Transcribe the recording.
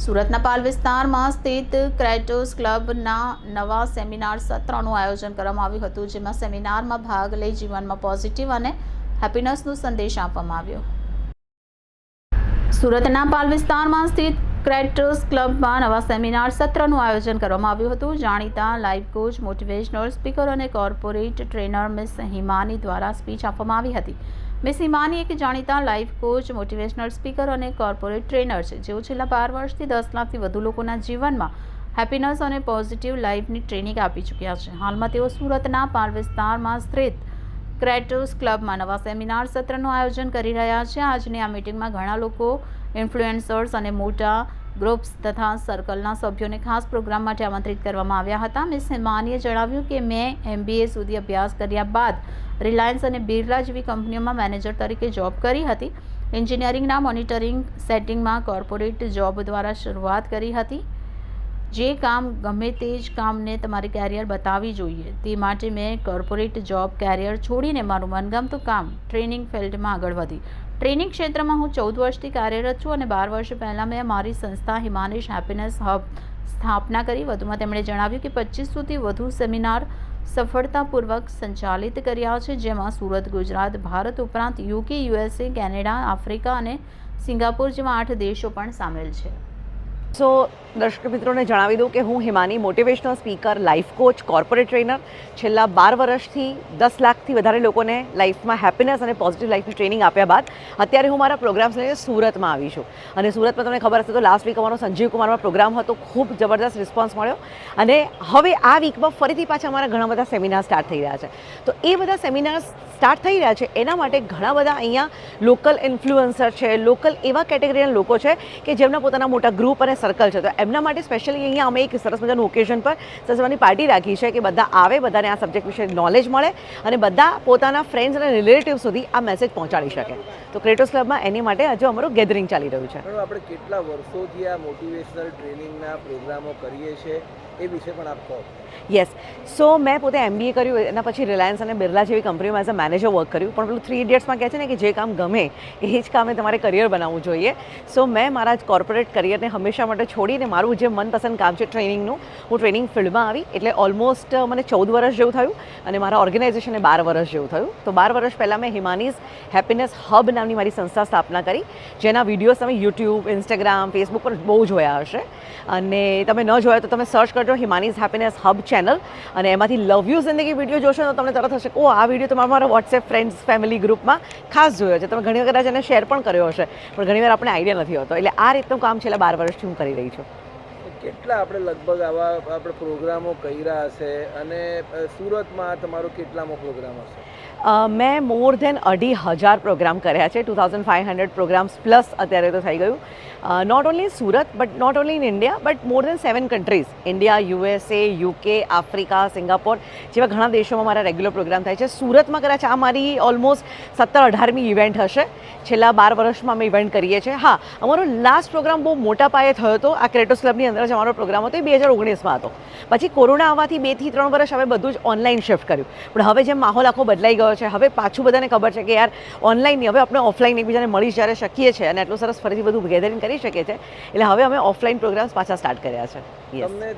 સુરતના પાલ વિસ્તારમાં સ્થિત ક્રેટોસ ક્લબના નવા સેમિનાર સત્રનું આયોજન કરવામાં આવ્યું હતું, જેમાં સેમિનારમાં ભાગ લઈ જીવનમાં પોઝિટિવ અને હેપીનેસનો સંદેશ આપવામાં આવ્યો. સુરતના પાલ વિસ્તારમાં સ્થિત ક્રેટોસ ક્લબમાં નવા સેમિનાર સત્રનું આયોજન કરવામાં આવ્યું હતું. જાણીતા લાઈફ કોચ, મોટિવેશનલ સ્પીકર અને કોર્પોરેટ ટ્રેનર મિસ હિમાની દ્વારા સ્પીચ આપવામાં આવી હતી. મિસ હિમાની એક જાણીતા લાઈફ કોચ, મોટિવેશનલ સ્પીકર અને કોર્પોરેટ ટ્રેનર છે, જેઓ છેલ્લા 12 વર્ષથી 10 લાખથી વધુ લોકોના જીવનમાં હેપીનેસ અને પોઝિટિવ લાઈફની ટ્રેનિંગ આપી ચૂક્યા છે. હાલમાં તેઓ સુરતના પાલ વિસ્તારમાં સ્થિત ક્રેટોસ ક્લબમાં નવા સેમિનાર સત્રનું આયોજન કરી રહ્યા છે. આજની આ મિટિંગમાં ઘણા લોકો, ઇન્ફ્લુએન્સર્સ અને મોટા ગ્રુપ્સ તથા સર્કલના સભ્યોને ખાસ પ્રોગ્રામ માટે આમંત્રિત કરવામાં આવ્યા હતા. મિસ હિમાનીએ જણાવ્યું કે મેં MBA સુધી અભ્યાસ કર્યા બાદ રિલાયન્સ અને બિરલા જેવી કંપનીઓમાં મેનેજર તરીકે જોબ કરી હતી. એન્જિનિયરિંગના મોનિટરિંગ સેટિંગમાં કોર્પોરેટ જોબ દ્વારા શરૂઆત કરી હતી. જે કામ ગમે તે જ કામને તમારે કેરિયર બતાવવી જોઈએ, તે માટે મેં કોર્પોરેટ જોબ કેરિયર છોડીને મારું મનગમતું કામ ટ્રેનિંગ ફિલ્ડમાં આગળ વધી. ટ્રેનિંગ ક્ષેત્રમાં હું 14 વર્ષથી કાર્યરત છું અને 12 વર્ષ પહેલાં મેં મારી સંસ્થા હિમાનીશ હેપીનેસ હબ સ્થાપના કરી. વધુમાં તેમણે જણાવ્યું કે 2500થી વધુ સેમિનાર સફળતાપૂર્વક સંચાલિત કર્યા છે, જેમાં સુરત, ગુજરાત, ભારત ઉપરાંત UK, USA, કેનેડા, આફ્રિકા અને સિંગાપોર જેવા 8 દેશો પણ સામેલ છે. સો દર્શક મિત્રોને જણાવી દઉં કે હું Himani, motivational speaker, life coach, corporate trainer. છેલ્લા 12 વર્ષથી 10 લાખથી વધારે લોકોને લાઈફમાં હેપીનેસ અને પોઝિટિવ લાઈફની ટ્રેનિંગ આપ્યા બાદ અત્યારે હું મારા પ્રોગ્રામ્સ લઈને સુરતમાં આવી છું. અને સુરતમાં તમને ખબર હશે તો લાસ્ટ વીક અમારો સંજીવ કુમારમાં પ્રોગ્રામ હતો, ખૂબ જબરદસ્ત રિસ્પોન્સ મળ્યો. અને હવે આ વીકમાં ફરીથી પાછા અમારા ઘણા બધા સેમિનાર સ્ટાર્ટ થઈ રહ્યા છે. તો એ બધા સેમિનાર્સ સ્ટાર્ટ થઈ રહ્યા છે એના માટે ઘણા બધા અહીંયા લોકલ ઇન્ફ્લુએન્સર છે, લોકલ એવા કેટેગરીના લોકો છે કે જેમના પોતાના મોટા ગ્રુપ અને સર્કલ છે. તો એમના માટે સ્પેશિયલી અહીંયા અમે એક સરસ મજાનું ઓકેઝન પર સસવાની પાર્ટી રાખી છે કે બધા આવે, બધાને આ સબ્જેક્ટ વિશે નોલેજ મળે અને બધા પોતાના ફ્રેન્ડ્સ અને રિલેટિવ સુધી આ મેસેજ પહોંચાડી શકે. તો ક્રેટોસ ક્લબમાં એની માટે હજુ અમારું ગેધરિંગ ચાલી રહ્યું છે. આપણે કેટલા વર્ષોથી આ મોટિવેશનલ ટ્રેનિંગના પ્રોગ્રામો કરીએ છીએ એ વિશે પણ આપ કહો. યસ, સો મેં પોતે MBA કર્યું, એના પછી રિલાયન્સ અને બિરલા જેવી કંપનીઓમાં એઝ અ મેનેજર વર્ક કર્યું. પણ પેલું 3 ઇડિયટ્સમાં કહે છે ને કે જે કામ ગમે એ જ કામે તમારે કરિયર બનાવવું જોઈએ. સો મેં મારા જ કોર્પોરેટ કરિયરને હંમેશા માટે છોડીને મારું જે મનપસંદ કામ છે ટ્રેનિંગનું, હું ટ્રેનિંગ ફિલ્ડમાં આવી. એટલે ઓલમોસ્ટ મને 14 વર્ષ જેવું થયું અને મારા ઓર્ગેનાઇઝેશને 12 વર્ષ જેવું થયું. તો 12 વર્ષ પહેલાં મેં હિમાનીઝ હેપીનેસ હબ નામની મારી સંસ્થા સ્થાપના કરી, જેના વિડીયોઝ તમે યુટ્યુબ, ઇન્સ્ટાગ્રામ, ફેસબુક પર બહુ જોયા હશે. અને તમે ન જોયા તો તમે સર્ચ કરજો હિમાનીઝ હેપીનેસ હબ ચેનલ અને એમાંથી લવ યુ જિંદગી વિડીયો જોશો તો તમને તરત હશે ઓ આ વિડીયો તમારા મારા વોટ્સએપ ફ્રેન્ડ્સ ફેમિલી ગ્રુપમાં ખાસ જોયો છે. તમે ઘણી વખત એને શેર પણ કર્યો હશે, પણ ઘણીવાર આપણે આઈડિયા નથી હોતો. એટલે આ રીતનું કામ છેલ્લા 12 વર્ષથી હું કરી રહી છું. કેટલા આપણે લગભગ આવા આપણે પ્રોગ્રામો કર્યા હશે અને સુરતમાં તમારો કેટલામો પ્રોગ્રામ હશે? મેં મોર ધેન 2,500 પ્રોગ્રામ કર્યા છે. 2,500 પ્રોગ્રામ્સ પ્લસ અત્યારે તો થઈ ગયું. Not only Surat but not only in India but more than 7 countries, India, USA, UK, Africa, Singapore જેવા ઘણા દેશોમાં મારા રેગ્યુલર પ્રોગ્રામ થાય છે. સુરતમાં કદાચ આ મારી ઓલમોસ્ટ 17-18મી ઇવેન્ટ હશે. છેલ્લા 12 વર્ષમાં અમે ઇવેન્ટ કરીએ છીએ. હા, અમારો લાસ્ટ પ્રોગ્રામ બહુ મોટા પાયે થયો હતો. આ ક્રેટોસ ક્લબની અંદર જ અમારો પ્રોગ્રામ હતો, એ 2019માં હતો. પછી કોરોના આવવાથી 2 થી 3 વર્ષ હવે બધું જ ઓનલાઈન શિફ્ટ કર્યું. પણ હવે જેમ માહોલ આખો બદલાઈ ગયો છે, હવે પાછું બધાને ખબર છે કે યાર ઓનલાઈન નહીં, હવે આપણે ઓફલાઈન એકબીજાને મળી જ્યારે શકીએ છીએ અને એટલું સરસ ફરીથી બધું ગેધરિંગ કરી શકીએ છીએ, એટલે હવે અમે ઓફલાઈન પ્રોગ્રામ્સ પાછા સ્ટાર્ટ કર્યા છે. તમને